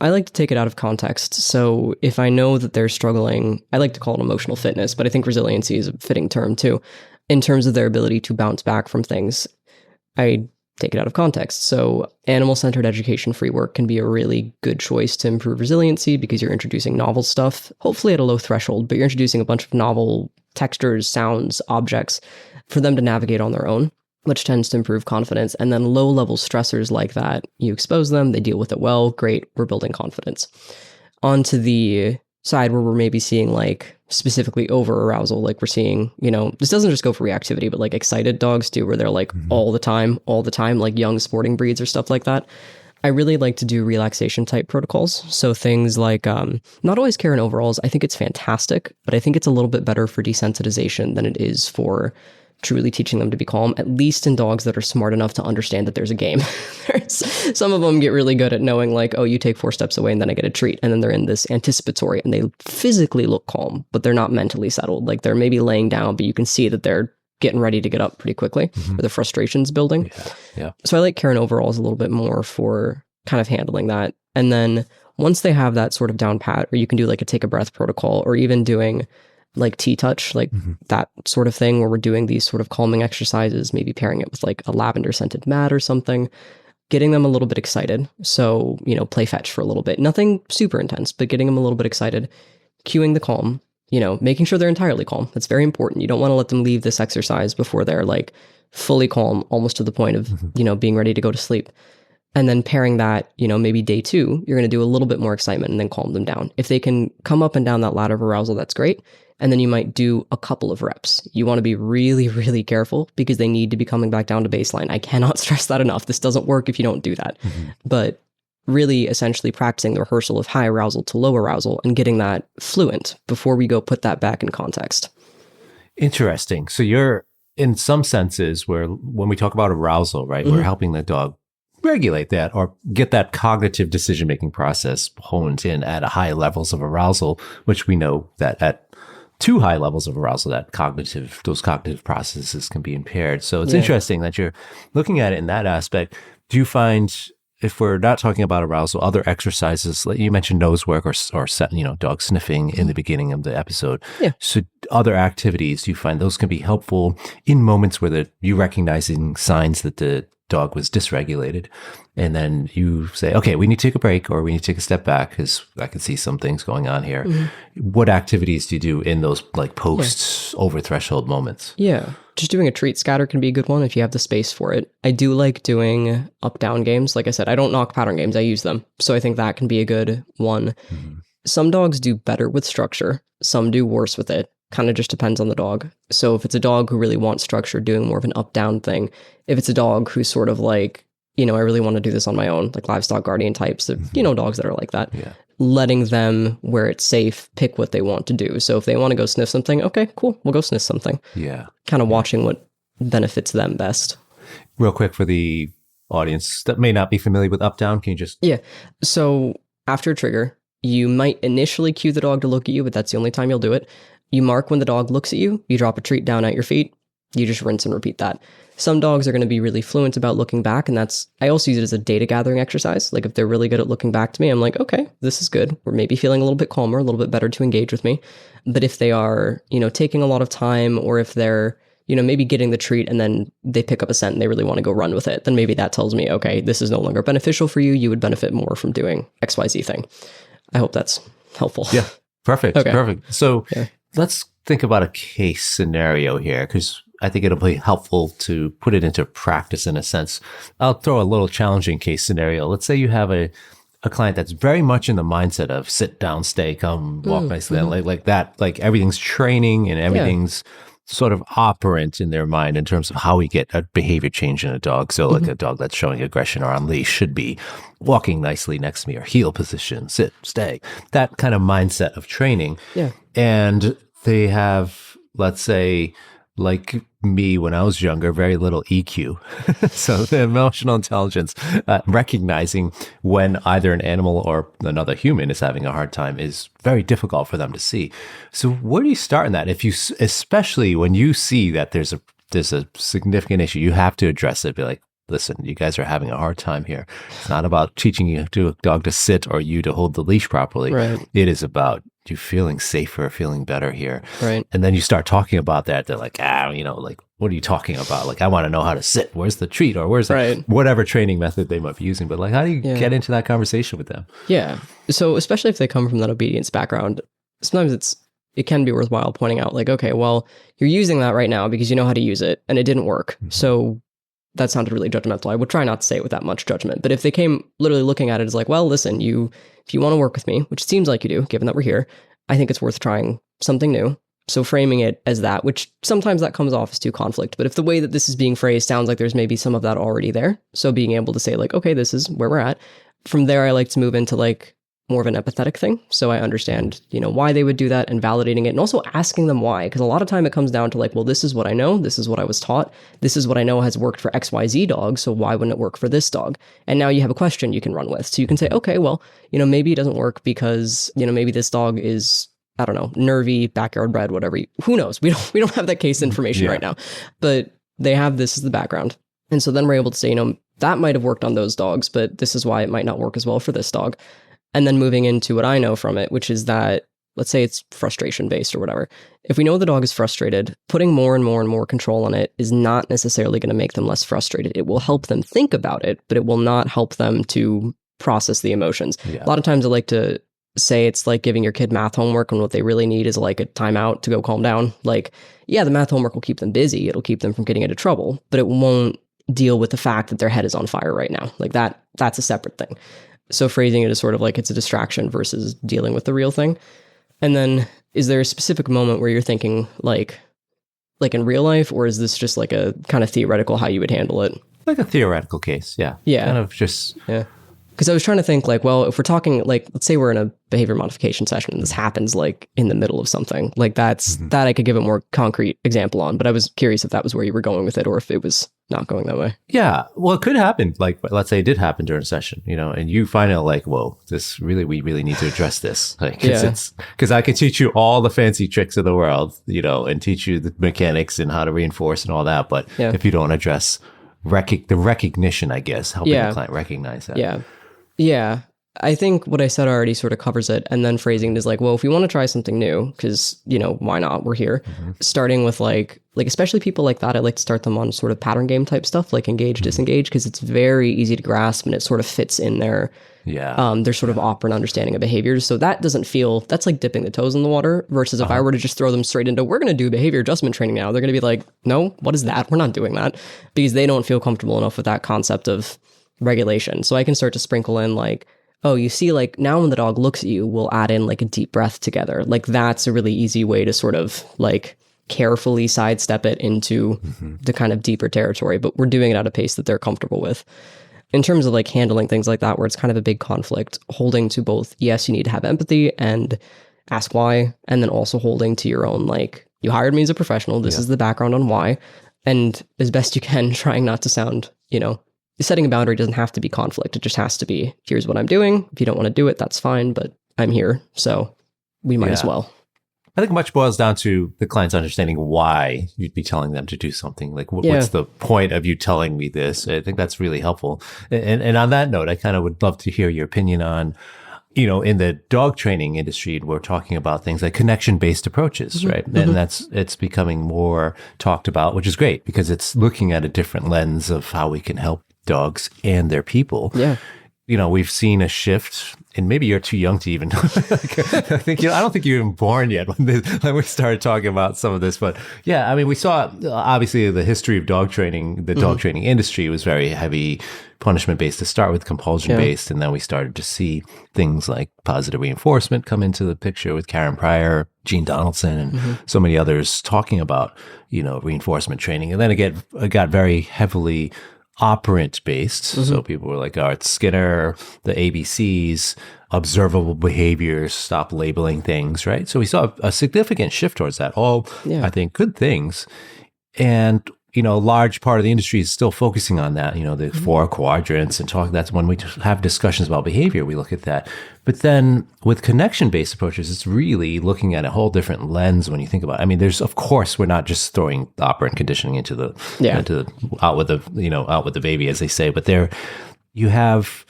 I like to take it out of context. So if I know that they're struggling, I like to call it emotional fitness, but I think resiliency is a fitting term too, in terms of their ability to bounce back from things. I take it out of context. So animal-centered education-free work can be a really good choice to improve resiliency because you're introducing novel stuff, hopefully at a low threshold, but you're introducing a bunch of novel textures, sounds, objects for them to navigate on their own, which tends to improve confidence. And then low-level stressors like that, you expose them, they deal with it well, great, we're building confidence. Onto the side where we're maybe seeing like specifically over arousal, like we're seeing, this doesn't just go for reactivity, but like excited dogs too, where they're like all the time, like young sporting breeds or stuff like that. I really like to do relaxation type protocols. So things like, not always care in overalls. I think it's fantastic, but I think it's a little bit better for desensitization than it is for truly teaching them to be calm, at least in dogs that are smart enough to understand that there's a game. Some of them get really good at knowing like, oh, you take 4 steps away and then I get a treat. And then they're in this anticipatory and they physically look calm, but they're not mentally settled. Like they're maybe laying down, but you can see that they're getting ready to get up pretty quickly, or the frustration's building. Yeah. So I like Karen overalls a little bit more for kind of handling that. And then once they have that sort of down pat, or you can do like a take a breath protocol, or even doing like T-touch, like that sort of thing where we're doing these sort of calming exercises, maybe pairing it with like a lavender scented mat or something, getting them a little bit excited. So, play fetch for a little bit. Nothing super intense, but getting them a little bit excited, cueing the calm, making sure they're entirely calm. That's very important. You don't want to let them leave this exercise before they're like fully calm, almost to the point of, being ready to go to sleep. And then pairing that, maybe day 2, you're going to do a little bit more excitement and then calm them down. If they can come up and down that ladder of arousal, that's great. And then you might do a couple of reps. You want to be really, really careful because they need to be coming back down to baseline. I cannot stress that enough. This doesn't work if you don't do that. But really essentially practicing the rehearsal of high arousal to low arousal and getting that fluent before we go put that back in context. Interesting. So you're, in some senses, where when we talk about arousal, right, we're helping the dog regulate that or get that cognitive decision-making process honed in at high levels of arousal, which we know that at too high levels of arousal, those cognitive processes can be impaired. So it's interesting that you're looking at it in that aspect. Do you find, if we're not talking about arousal, other exercises, like you mentioned nose work or dog sniffing in the beginning of the episode. Yeah. So other activities, do you find those can be helpful in moments where you recognizing signs that the dog was dysregulated, and then you say, okay, we need to take a break or we need to take a step back because I can see some things going on here. What activities do you do in those like post over threshold moments? Yeah. Just doing a treat scatter can be a good one if you have the space for it. I do like doing up-down games. Like I said, I don't knock pattern games. I use them. So I think that can be a good one. Some dogs do better with structure. Some do worse with it. Kind of just depends on the dog. So if it's a dog who really wants structure, doing more of an up-down thing. If it's a dog who's sort of like, I really want to do this on my own, like livestock guardian types, dogs that are like that. Yeah. Letting them, where it's safe, pick what they want to do. So if they want to go sniff something, okay, cool, we'll go sniff something. Yeah. Kind of watching what benefits them best. Real quick for the audience that may not be familiar with up-down, can you just... Yeah. So after a trigger, you might initially cue the dog to look at you, but that's the only time you'll do it. You mark when the dog looks at you, you drop a treat down at your feet, you just rinse and repeat that. Some dogs are going to be really fluent about looking back, and I also use it as a data gathering exercise. Like if they're really good at looking back to me, I'm like, okay, this is good. We're maybe feeling a little bit calmer, a little bit better to engage with me. But if they are, taking a lot of time, or if they're, maybe getting the treat and then they pick up a scent and they really want to go run with it, then maybe that tells me, okay, this is no longer beneficial for you. You would benefit more from doing XYZ thing. I hope that's helpful. Yeah, perfect. Okay. Perfect. So let's think about a case scenario here, because I think it'll be helpful to put it into practice in a sense. I'll throw a little challenging case scenario. Let's say you have a client that's very much in the mindset of sit down, stay, come, walk nicely, like that. Like everything's training and everything's sort of operant in their mind in terms of how we get a behavior change in a dog. So like a dog that's showing aggression or on leash should be walking nicely next to me or heel position, sit, stay, that kind of mindset of training. Yeah. And they have, let's say, like me when I was younger, very little EQ. So the emotional intelligence, recognizing when either an animal or another human is having a hard time is very difficult for them to see. So where do you start in that? If you, especially when you see that there's a significant issue, you have to address it. Be like, listen, you guys are having a hard time here. It's not about teaching you to a dog to sit or you to hold the leash properly. Right. It is about you feeling safer, feeling better here. Right. And then you start talking about that. They're like, like, what are you talking about? Like, I want to know how to sit. Where's the treat? Or where's whatever training method they might be using. But like, how do you get into that conversation with them? Yeah. So especially if they come from that obedience background, sometimes it can be worthwhile pointing out like, okay, well, you're using that right now because you know how to use it and it didn't work. Mm-hmm. So that sounded really judgmental. I would try not to say it with that much judgment. But if they came literally looking at it as like, well, listen, if you want to work with me, which it seems like you do, given that we're here, I think it's worth trying something new. So framing it as that, which sometimes that comes off as too conflict. But if the way that this is being phrased sounds like there's maybe some of that already there. So being able to say like, okay, this is where we're at. From there, I like to move into like more of an empathetic thing. So I understand, why they would do that and validating it and also asking them why. Because a lot of time it comes down to like, well, this is what I know. This is what I was taught. This is what I know has worked for XYZ dog. So why wouldn't it work for this dog? And now you have a question you can run with. So you can say, okay, well, maybe it doesn't work because, maybe this dog is, I don't know, nervy, backyard bred, whatever. Who knows? We don't have that case information right now, but they have this as the background. And so then we're able to say, that might have worked on those dogs, but this is why it might not work as well for this dog. And then moving into what I know from it, which is that, let's say it's frustration based or whatever. If we know the dog is frustrated, putting more and more and more control on it is not necessarily going to make them less frustrated. It will help them think about it, but it will not help them to process the emotions. Yeah. A lot of times I like to say it's like giving your kid math homework when what they really need is like a timeout to go calm down. Like, yeah, the math homework will keep them busy. It'll keep them from getting into trouble, but it won't deal with the fact that their head is on fire right now. Like that's a separate thing. So phrasing it as sort of like it's a distraction versus dealing with the real thing. And then is there a specific moment where you're thinking like in real life, or is this just like a kind of theoretical how you would handle it? Like a theoretical case. Yeah. Yeah. Kind of just. Yeah. Because I was trying to think like, well, if we're talking like, let's say we're in a behavior modification session and this happens like in the middle of something like that I could give a more concrete example on, but I was curious if that was where you were going with it or if it was not going that way. Yeah. Well, it could happen. Like, let's say it did happen during a session, and you find out like, whoa, we really need to address this. Like, because I can teach you all the fancy tricks of the world, and teach you the mechanics and how to reinforce and all that. But if you don't address the recognition, I guess, helping the client recognize that. Yeah. Yeah, I think what I said already sort of covers it. And then phrasing it is like, well, if we want to try something new, because, why not? We're here. Starting with like especially people like that, I like to start them on sort of pattern game type stuff, like engage, disengage, because it's very easy to grasp and it sort of fits in their sort of operant understanding of behaviors. So that doesn't feel, that's like dipping the toes in the water versus if I were to just throw them straight into, we're going to do behavior adjustment training now. They're going to be like, no, what is that? We're not doing that, because they don't feel comfortable enough with that concept of regulation. So I can start to sprinkle in like, oh, you see, like now when the dog looks at you, we'll add in like a deep breath together. Like that's a really easy way to sort of like carefully sidestep it into the kind of deeper territory, but we're doing it at a pace that they're comfortable with. In terms of like handling things like that, where it's kind of a big conflict, holding to both, yes, you need to have empathy and ask why, and then also holding to your own, like, you hired me as a professional, this is the background on why, and as best you can, trying not to sound, setting a boundary doesn't have to be conflict. It just has to be, here's what I'm doing. If you don't want to do it, that's fine, but I'm here. So we might as well. I think much boils down to the client's understanding why you'd be telling them to do something. Like, what's the point of you telling me this? I think that's really helpful. And on that note, I kind of would love to hear your opinion on, in the dog training industry, we're talking about things like connection-based approaches, right? And it's becoming more talked about, which is great because it's looking at a different lens of how we can help dogs and their people. Yeah. we've seen a shift, and maybe you're too young to even know. I think, I don't think you were even born yet when we started talking about some of this. But yeah, I mean, we saw obviously the history of dog training. The dog training industry was very heavy punishment based to start with, compulsion based. And then we started to see things like positive reinforcement come into the picture with Karen Pryor, Gene Donaldson, and so many others talking about, reinforcement training. And then it got very heavily operant based. So people were like, Art Skinner, the ABCs, observable behaviors, stop labeling things, right? So we saw a significant shift towards that. All, I think, good things. And, a large part of the industry is still focusing on that, the 4 quadrants and talk. That's when we have discussions about behavior, we look at that. But then with connection-based approaches, it's really looking at a whole different lens when you think about it. I mean, of course, we're not just throwing the operant conditioning out with the baby, as they say, but you have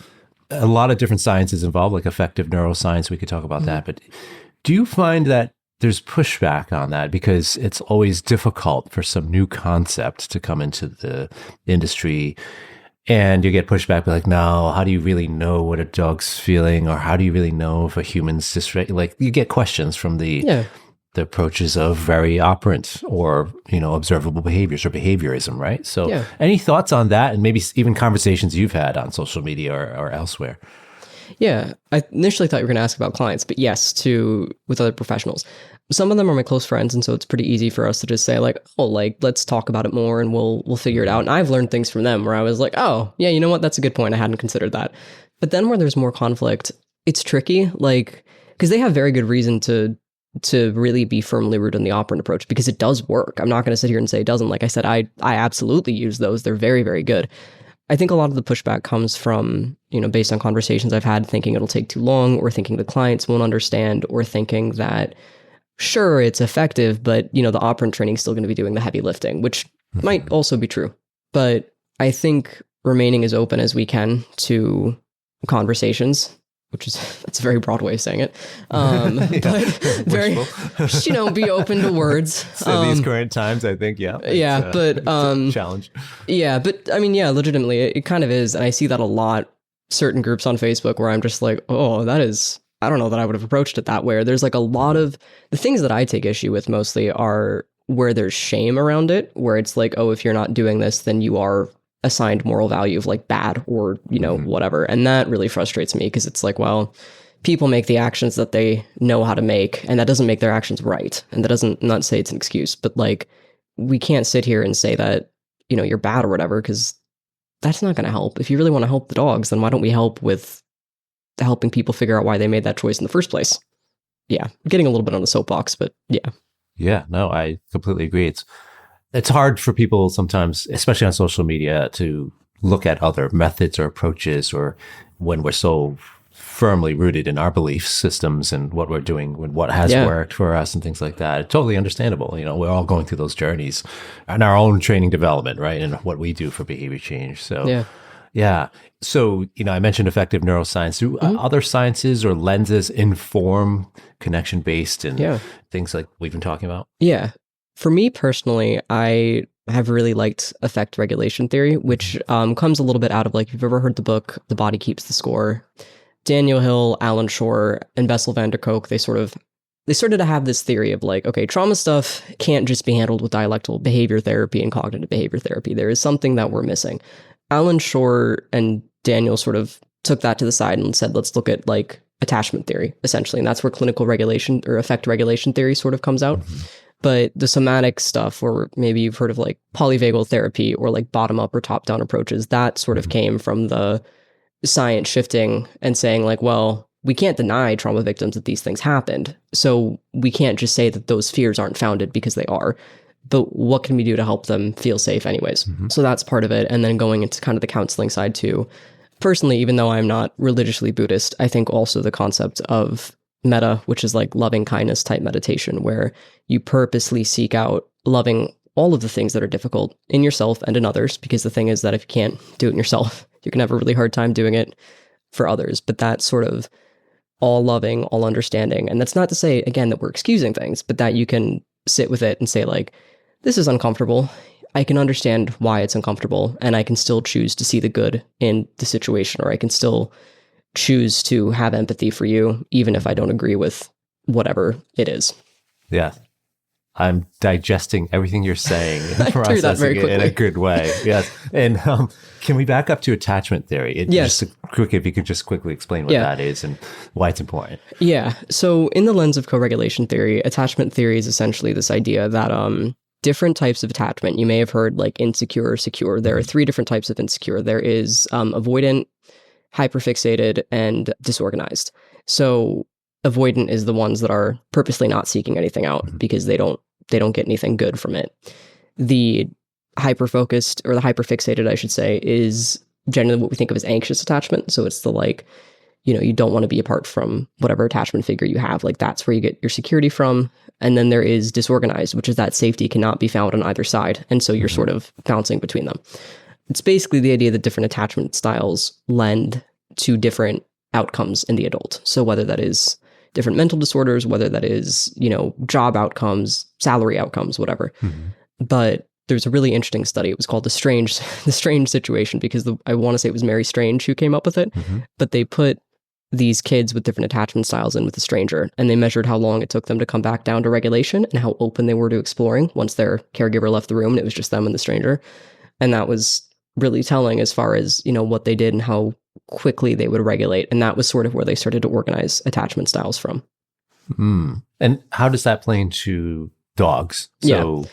a lot of different sciences involved, like affective neuroscience. We could talk about that. But do you find that there's pushback on that because it's always difficult for some new concept to come into the industry, and you get pushback like, no, how do you really know what a dog's feeling, or how do you really know if a human's like, you get questions from the approaches of very operant or observable behaviors or behaviorism, right? So any thoughts on that, and maybe even conversations you've had on social media or elsewhere? Yeah, I initially thought you were going to ask about clients, but yes, with other professionals. Some of them are my close friends, and so it's pretty easy for us to just say like, oh, like, let's talk about it more and we'll figure it out. And I've learned things from them where I was like, oh, yeah, you know what? That's a good point. I hadn't considered that. But then where there's more conflict, it's tricky, like, because they have very good reason to really be firmly rooted in the operant approach because it does work. I'm not going to sit here and say it doesn't. Like I said, I absolutely use those. They're very, very good. I think a lot of the pushback comes from, based on conversations I've had, thinking it'll take too long, or thinking the clients won't understand, or thinking that, sure, it's effective, but, the operant training is still going to be doing the heavy lifting, which might also be true. But I think remaining as open as we can to conversations, that's a very broad way of saying it. But very, be open to words. In these current times, I think, but it's a challenge. Yeah, but I mean, legitimately, it kind of is. And I see that a lot, certain groups on Facebook where I'm just like, oh, I don't know that I would have approached it that way. There's like a lot of the things that I take issue with mostly are where there's shame around it, where it's like, oh, if you're not doing this, then you are assigned moral value of like bad or, whatever. And that really frustrates me because it's like, well, people make the actions that they know how to make, and that doesn't make their actions right. And that doesn't, not say it's an excuse, but like, we can't sit here and say that, you're bad or whatever, because that's not going to help. If you really want to help the dogs, then why don't we help with helping people figure out why they made that choice in the first place? Yeah. I'm getting a little bit on the soapbox, but yeah. Yeah, no, I completely agree. It's hard for people sometimes, especially on social media, to look at other methods or approaches, or when we're so firmly rooted in our belief systems and what we're doing and what has worked for us and things like that. It's totally understandable. We're all going through those journeys and our own training development, right? And what we do for behavior change. So, yeah. So, I mentioned affective neuroscience. Do other sciences or lenses inform connection-based and things like we've been talking about? Yeah. For me personally, I have really liked affect regulation theory, which comes a little bit out of like, if you've ever heard the book, The Body Keeps the Score. Daniel Hill, Alan Shore, and Bessel van der Kolk, they started to have this theory of like, okay, trauma stuff can't just be handled with dialectical behavior therapy and cognitive behavior therapy. There is something that we're missing. Alan Shore and Daniel sort of took that to the side and said, let's look at like attachment theory, essentially. And that's where clinical regulation or affect regulation theory sort of comes out. But the somatic stuff, or maybe you've heard of like polyvagal therapy or like bottom up or top down approaches, that sort of came from the science shifting and saying like, well, we can't deny trauma victims that these things happened. So we can't just say that those fears aren't founded, because they are. But what can we do to help them feel safe anyways? So that's part of it. And then going into kind of the counseling side too. Personally, even though I'm not religiously Buddhist, I think also the concept of metta, which is like loving kindness type meditation, where you purposely seek out loving all of the things that are difficult in yourself and in others. Because the thing is that if you can't do it in yourself, you're going to have a really hard time doing it for others. But that sort of all loving, all understanding. And that's not to say, again, that we're excusing things, but that you can sit with it and say like, this is uncomfortable. I can understand why it's uncomfortable, and I can still choose to see the good in the situation, or I can still choose to have empathy for you, even if I don't agree with whatever it is. Yeah. I'm digesting everything you're saying and I do that very processing it in quickly. a good way. Yes. And can we back up to attachment theory? Yes. Just if you could just quickly explain what that is and why it's important. Yeah. So in the lens of co-regulation theory, attachment theory is essentially this idea that different types of attachment, you may have heard like insecure or secure. There are three different types of insecure. There is avoidant, hyperfixated, and disorganized. So avoidant is the ones that are purposely not seeking anything out because they don't get anything good from it. The hyperfocused, or the hyperfixated, I should say, is generally what we think of as anxious attachment. So it's the like, you don't want to be apart from whatever attachment figure you have. Like that's where you get your security from. And then there is disorganized, which is that safety cannot be found on either side. And so you're sort of bouncing between them. It's basically the idea that different attachment styles lend to different outcomes in the adult. So whether that is different mental disorders, whether that is, job outcomes, salary outcomes, whatever. But there's a really interesting study. It was called the strange situation, because I want to say it was Mary Strange who came up with it. But they put these kids with different attachment styles in with a stranger, and they measured how long it took them to come back down to regulation and how open they were to exploring once their caregiver left the room and it was just them and the stranger. And that was really telling as far as, what they did and how quickly they would regulate. And that was sort of where they started to organize attachment styles from. And how does that play into dogs? So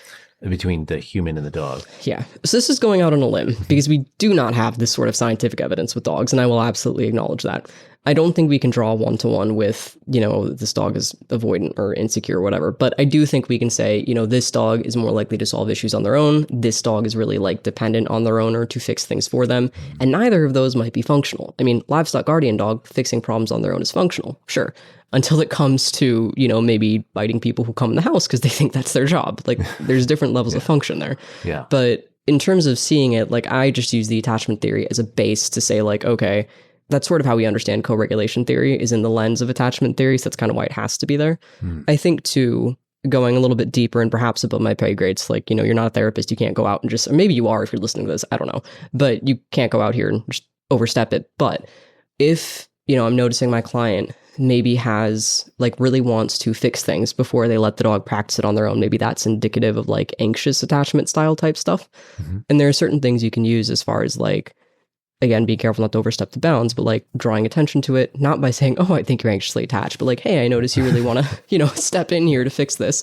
between the human and the dog. Yeah. So this is going out on a limb because we do not have this sort of scientific evidence with dogs, and I will absolutely acknowledge that. I don't think we can draw one-to-one with, this dog is avoidant or insecure or whatever, but I do think we can say, this dog is more likely to solve issues on their own. This dog is really like dependent on their owner to fix things for them. And neither of those might be functional. I mean, livestock guardian dog fixing problems on their own is functional, sure. Until it comes to, maybe biting people who come in the house because they think that's their job. Like there's different levels of function there. Yeah. But in terms of seeing it, like I just use the attachment theory as a base to say like, okay, that's sort of how we understand co-regulation theory is in the lens of attachment theory. So that's kind of why it has to be there. I think too, going a little bit deeper and perhaps above my pay grades, like, you're not a therapist. You can't go out and just, or maybe you are if you're listening to this, I don't know, but you can't go out here and just overstep it. But if, I'm noticing my client maybe has like really wants to fix things before they let the dog practice it on their own, maybe that's indicative of like anxious attachment style type stuff. And there are certain things you can use as far as like, again, be careful not to overstep the bounds, but like drawing attention to it, not by saying, oh, I think you're anxiously attached, but like, hey, I notice you really want to, step in here to fix this.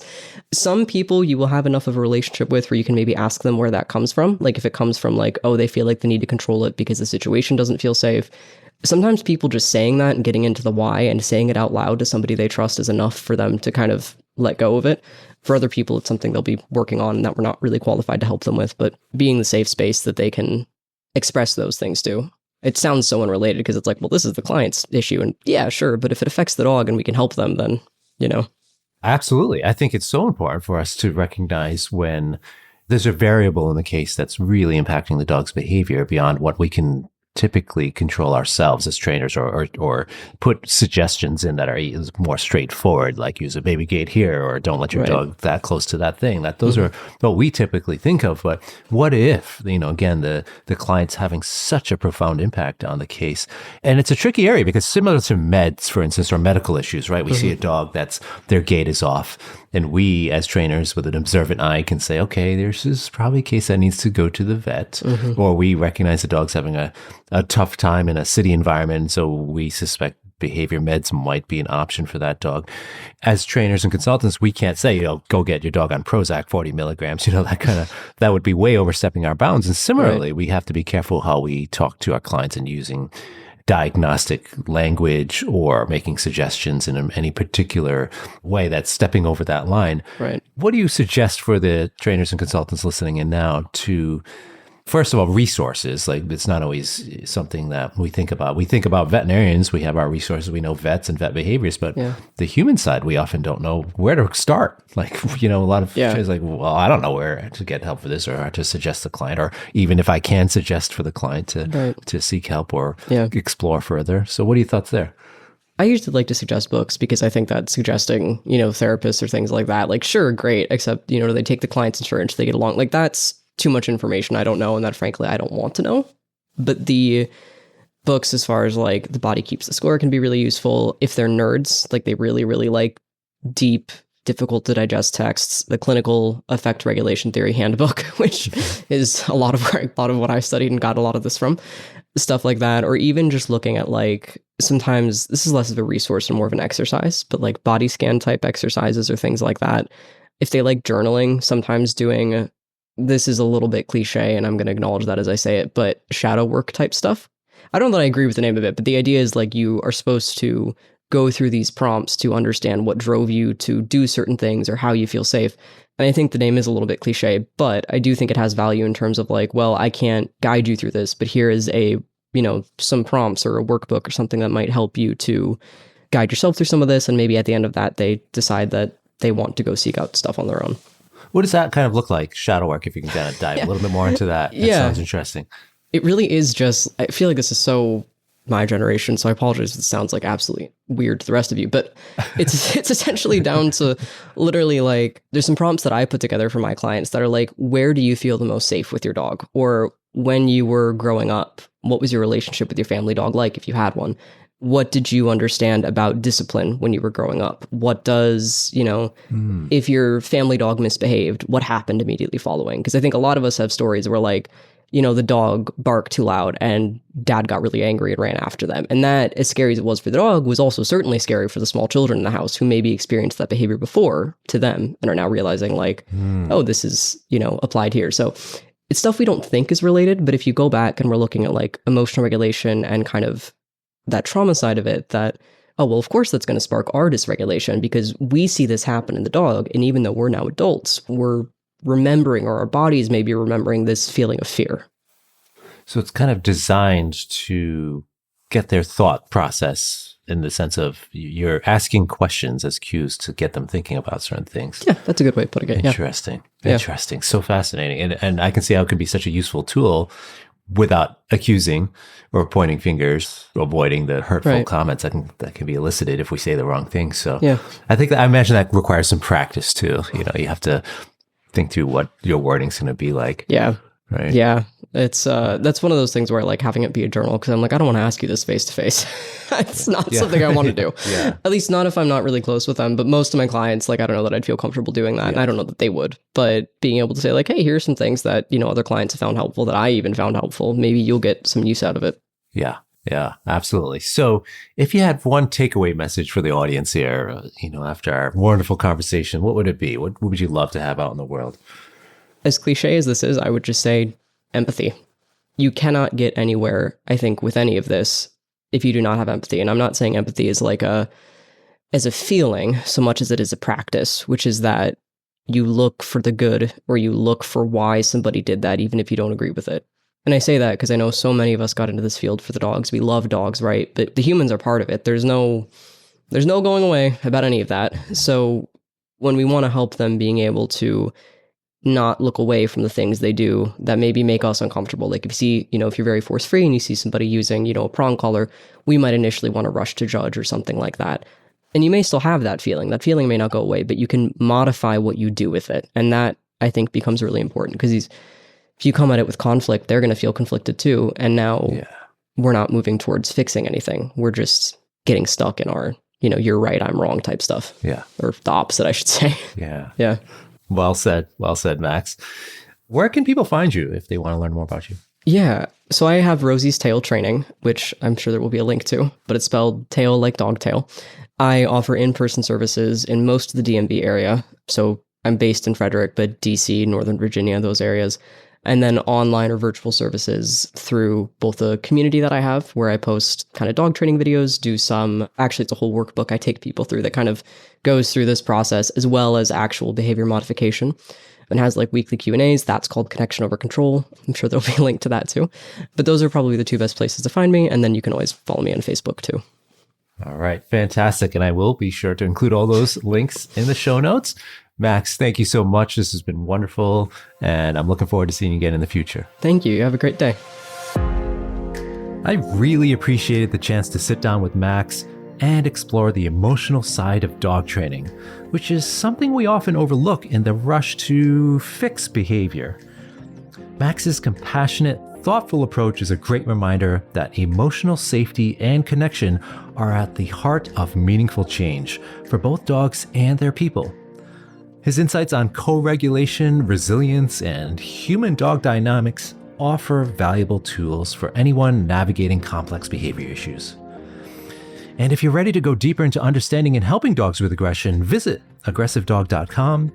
Some people you will have enough of a relationship with where you can maybe ask them where that comes from. Like if it comes from like, oh, they feel like they need to control it because the situation doesn't feel safe. Sometimes people just saying that and getting into the why and saying it out loud to somebody they trust is enough for them to kind of let go of it. For other people, it's something they'll be working on and that we're not really qualified to help them with, but being the safe space that they can express those things to. It sounds so unrelated because it's like, well, this is the client's issue. And yeah, sure. But if it affects the dog and we can help them, then, Absolutely. I think it's so important for us to recognize when there's a variable in the case that's really impacting the dog's behavior beyond what we can typically control ourselves as trainers, or put suggestions in that are more straightforward, like use a baby gate here, or don't let your dog that close to that thing. That those are what we typically think of. But what if, again, the client's having such a profound impact on the case? And it's a tricky area because similar to meds, for instance, or medical issues, right? We see a dog that's their gait is off. And we, as trainers with an observant eye, can say, okay, this is probably a case that needs to go to the vet. Or we recognize the dog's having a tough time in a city environment, so we suspect behavior meds might be an option for that dog. As trainers and consultants, we can't say, go get your dog on Prozac 40 milligrams. That would be way overstepping our bounds. And similarly, we have to be careful how we talk to our clients and using diagnostic language or making suggestions in any particular way that's stepping over that line. Right. What do you suggest for the trainers and consultants listening in now to, first of all, resources? Like it's not always something that we think about. We think about veterinarians, we have our resources, we know vets and vet behaviors, but the human side, we often don't know where to start. Like, a lot of trainers like, well, I don't know where to get help for this or to suggest the client, or even if I can suggest for the client to seek help or explore further. So what are your thoughts there? I usually like to suggest books because I think that suggesting, therapists or things like that, like, sure, great, except, do they take the client's insurance? Do they get along? Like that's too much information I don't know and that frankly I don't want to know. But the books, as far as like The Body Keeps the Score, can be really useful if they're nerds, like they really, really like deep, difficult to digest texts. The Clinical Affect Regulation Theory Handbook, which is a lot of what I studied and got a lot of this from, stuff like that. Or even just looking at like, sometimes this is less of a resource and more of an exercise, but like body scan type exercises or things like that. If they like journaling, sometimes doing, this is a little bit cliche and I'm going to acknowledge that as I say it, but shadow work type stuff. I don't know that I agree with the name of it, but the idea is like you are supposed to go through these prompts to understand what drove you to do certain things or how you feel safe. And I think the name is a little bit cliche, but I do think it has value in terms of like, well, I can't guide you through this, but here is a, some prompts or a workbook or something that might help you to guide yourself through some of this. And maybe at the end of that, they decide that they want to go seek out stuff on their own. What does that kind of look like, shadow work, if you can kind of dive a little bit more into that? That sounds interesting. It really is just, I feel like this is so my generation, so I apologize if it sounds like absolutely weird to the rest of you, but it's essentially down to literally like, there's some prompts that I put together for my clients that are like, where do you feel the most safe with your dog? Or when you were growing up, what was your relationship with your family dog like, if you had one? What did you understand about discipline when you were growing up? What does, if your family dog misbehaved, what happened immediately following? Because I think a lot of us have stories where like, the dog barked too loud and dad got really angry and ran after them. And that, as scary as it was for the dog, was also certainly scary for the small children in the house who maybe experienced that behavior before to them and are now realizing like, oh, this is, applied here. So it's stuff we don't think is related. But if you go back and we're looking at like emotional regulation and kind of that trauma side of it, that, oh, well, of course that's going to spark our dysregulation because we see this happen in the dog. And even though we're now adults, we're remembering, or our bodies may be remembering, this feeling of fear. So it's kind of designed to get their thought process in the sense of you're asking questions as cues to get them thinking about certain things. Yeah, that's a good way of putting it. Interesting. So fascinating. And I can see how it could be such a useful tool without accusing or pointing fingers, avoiding the hurtful comments that can be elicited if we say the wrong thing. So I think I imagine that requires some practice too. You have to think through what your wording's going to be like. Yeah. Right. Yeah. It's, that's one of those things where I like having it be a journal because I'm like, I don't want to ask you this face to face. It's not something I want to do. At least not if I'm not really close with them. But most of my clients, like, I don't know that I'd feel comfortable doing that. And I don't know that they would. But being able to say like, hey, here's some things that, other clients have found helpful that I even found helpful. Maybe you'll get some use out of it. Yeah. Yeah, absolutely. So if you had one takeaway message for the audience here, after our wonderful conversation, what would it be? What would you love to have out in the world? As cliche as this is, I would just say empathy. You cannot get anywhere, I think, with any of this if you do not have empathy. And I'm not saying empathy is like as a feeling so much as it is a practice, which is that you look for the good or you look for why somebody did that, even if you don't agree with it. And I say that because I know so many of us got into this field for the dogs. We love dogs, right? But the humans are part of it. There's no going away about any of that. So when we want to help them being able to not look away from the things they do that maybe make us uncomfortable. Like if you see, if you're very force-free and you see somebody using, a prong collar, we might initially want to rush to judge or something like that. And you may still have that feeling. That feeling may not go away, but you can modify what you do with it. And that, I think, becomes really important because if you come at it with conflict, they're going to feel conflicted too. And now we're not moving towards fixing anything. We're just getting stuck in our, you're right, I'm wrong type stuff. Yeah. Or the opposite, I should say. Yeah. Yeah. Well said, Max. Where can people find you if they want to learn more about you? Yeah. So I have Rosie's Tail Training, which I'm sure there will be a link to, but it's spelled tail like dog tail. I offer in-person services in most of the DMV area. So I'm based in Frederick, but DC, Northern Virginia, those areas. And then online or virtual services through both the community that I have, where I post kind of dog training videos, actually it's a whole workbook I take people through that kind of goes through this process, as well as actual behavior modification. And has like weekly Q&As. That's called Connection Over Control. I'm sure there'll be a link to that too. But those are probably the two best places to find me. And then you can always follow me on Facebook too. All right. Fantastic. And I will be sure to include all those links in the show notes. Max, thank you so much. This has been wonderful. And I'm looking forward to seeing you again in the future. Thank you. Have a great day. I really appreciated the chance to sit down with Max and explore the emotional side of dog training, which is something we often overlook in the rush to fix behavior. Max's compassionate, thoughtful approach is a great reminder that emotional safety and connection are at the heart of meaningful change for both dogs and their people. His insights on co-regulation, resilience, and human-dog dynamics offer valuable tools for anyone navigating complex behavior issues. And if you're ready to go deeper into understanding and helping dogs with aggression, visit aggressivedog.com.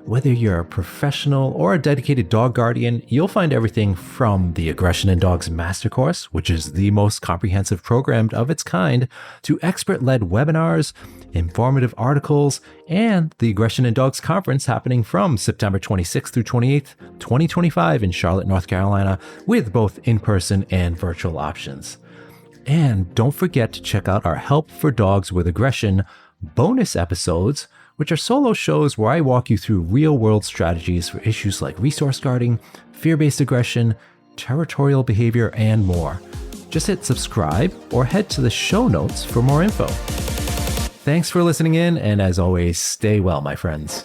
Whether you're a professional or a dedicated dog guardian, you'll find everything from the Aggression in Dogs Master Course, which is the most comprehensive program of its kind, to expert-led webinars, informative articles, and the Aggression in Dogs Conference happening from September 26th through 28th, 2025 in Charlotte, North Carolina, with both in-person and virtual options. And don't forget to check out our Help for Dogs with Aggression bonus episodes, which are solo shows where I walk you through real-world strategies for issues like resource guarding, fear-based aggression, territorial behavior, and more. Just hit subscribe or head to the show notes for more info. Thanks for listening in, and as always, stay well, my friends.